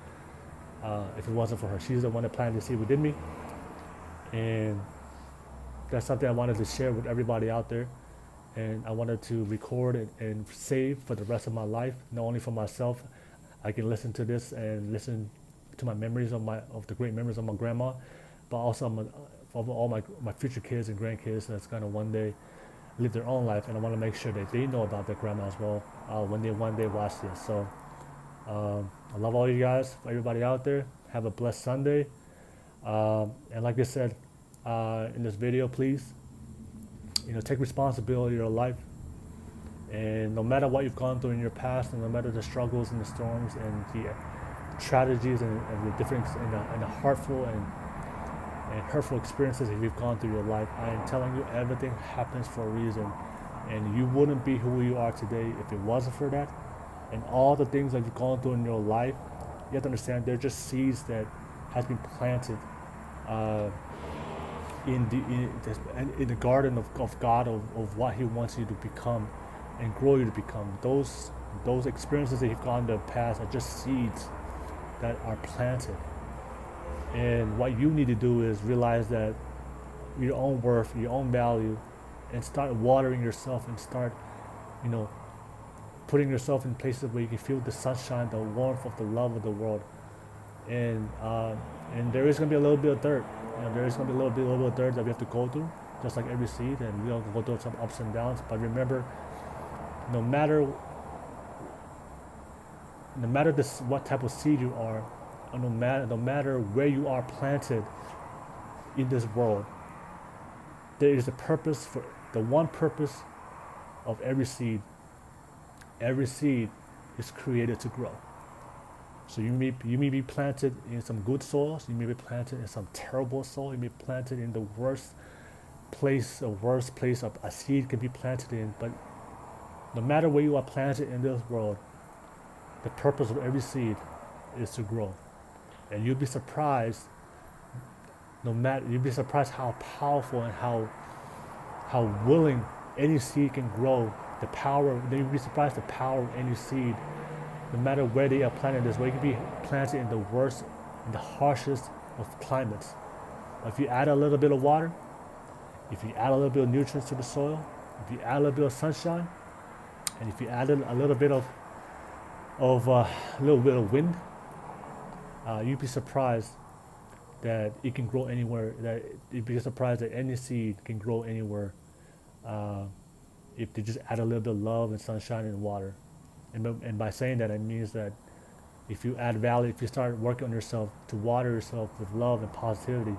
if it wasn't for her. She's the one that planted the seed within me, and that's something I wanted to share with everybody out there. And I wanted to record and save for the rest of my life, not only for myself. I can listen to this and listen to my memories of the great memories of my grandma, but also of all my future kids and grandkids that's gonna one day live their own life, and I want to make sure that they know about their grandma as well when they one day watch this. So I love all you guys, everybody out there. Have a blessed Sunday. And like I said in this video, please, take responsibility of your life. And no matter what you've gone through in your past, and no matter the struggles and the storms and the tragedies and the different and the hurtful and hurtful experiences that you've gone through your life, I am telling you, everything happens for a reason. And you wouldn't be who you are today if it wasn't for that. And all the things that you've gone through in your life, you have to understand they're just seeds that has been planted in the garden of God, of what He wants you to become and grow you to become. Those experiences that you've gone in the past are just seeds that are planted. And what you need to do is realize that your own worth, your own value, and start watering yourself and start, putting yourself in places where you can feel the sunshine, the warmth of the love of the world. And there is going to be a little bit of dirt. There is going to be a little bit of dirt that we have to go through, just like every seed, and we all go through some ups and downs. But remember, no matter what type of seed you are, or no matter where you are planted in this world, there is a purpose for the one purpose of every seed. Every seed is created to grow. So you may be planted in some good soils, you may be planted in some terrible soil, you may be planted in the worst place a seed can be planted in. But no matter where you are planted in this world, the purpose of every seed is to grow. And you'll be surprised how powerful and how willing any seed can grow. You'll be surprised the power of any seed, no matter where they are planted. This way, it can be planted in the worst, in the harshest of climates. If you add a little bit of water, if you add a little bit of nutrients to the soil, if you add a little bit of sunshine, and if you add a little bit of wind, you'd be surprised that it can grow anywhere. That you'd be surprised that any seed can grow anywhere if they just add a little bit of love and sunshine and water. And by saying that, it means that if you add value, if you start working on yourself to water yourself with love and positivity,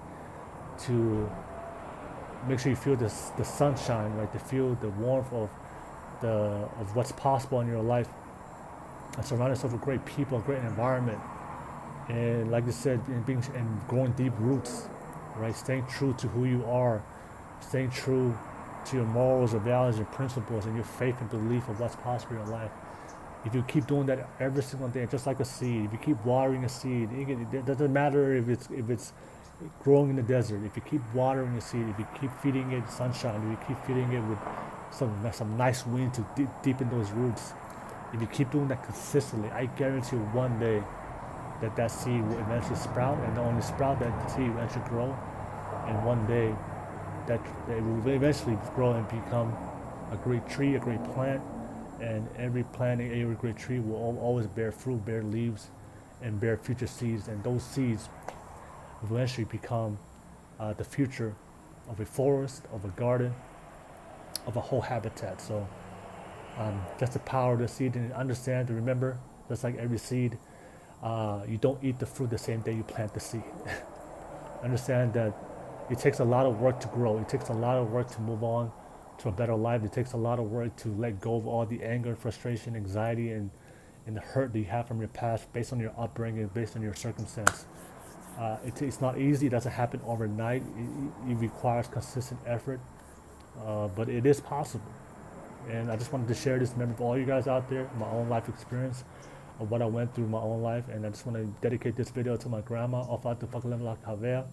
to make sure you feel the sunshine, right? To feel the warmth of what's possible in your life, and surround yourself with great people, a great environment, and like I said, and growing deep roots, right? Staying true to who you are, staying true to your morals, your values, your principles, and your faith and belief of what's possible in your life. If you keep doing that every single day, just like a seed, if you keep watering a seed, it doesn't matter if it's growing in the desert. If you keep watering a seed, if you keep feeding it sunshine, if you keep feeding it with some nice wind to deepen those roots, if you keep doing that consistently, I guarantee you one day that seed will eventually sprout, and not only sprout, that seed will eventually grow, and one day that it will eventually grow and become a great tree, a great plant. And every plant and every great tree will always bear fruit, bear leaves, and bear future seeds. And those seeds will eventually become the future of a forest, of a garden, of a whole habitat. So that's the power of the seed. And understand, to remember, just like every seed, you don't eat the fruit the same day you plant the seed. Understand that it takes a lot of work to grow. It takes a lot of work to move on to a better life. It takes a lot of work to let go of all the anger, frustration, anxiety, and the hurt that you have from your past based on your upbringing, based on your circumstance. It's not easy. It doesn't happen overnight. It requires consistent effort, but it is possible. And I just wanted to share this memory for all you guys out there, my own life experience of what I went through in my own life. And I just want to dedicate this video to my grandma, Grandma Fakalimulaki Havea.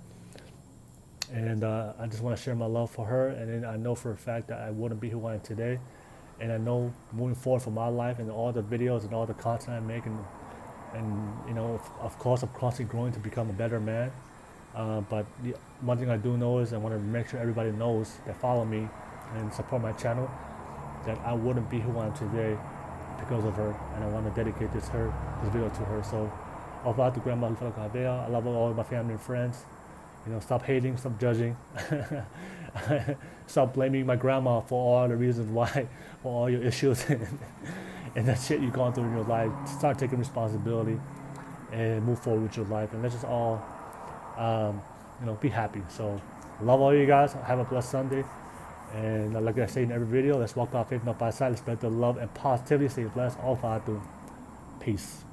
And I just want to share my love for her, and then I know for a fact that I wouldn't be who I am today. And I know moving forward for my life and all the videos and all the content I make, and of course I'm constantly growing to become a better man. But one thing I do know is I want to make sure everybody knows that follow me and support my channel, that I wouldn't be who I am today because of her. And I want to dedicate this video to her. So, to Grandma Fakalimulaki Havea. I love all of my family and friends. Stop hating, stop judging. Stop blaming my grandma for all the reasons why, for all your issues and that shit you've gone through in your life. Start taking responsibility and move forward with your life. And let's just all, be happy. So, love all you guys. Have a blessed Sunday. And like I say in every video, let's walk our faith, not by sight. Let's spread the love and positivity. Stay blessed. All fire through. Peace.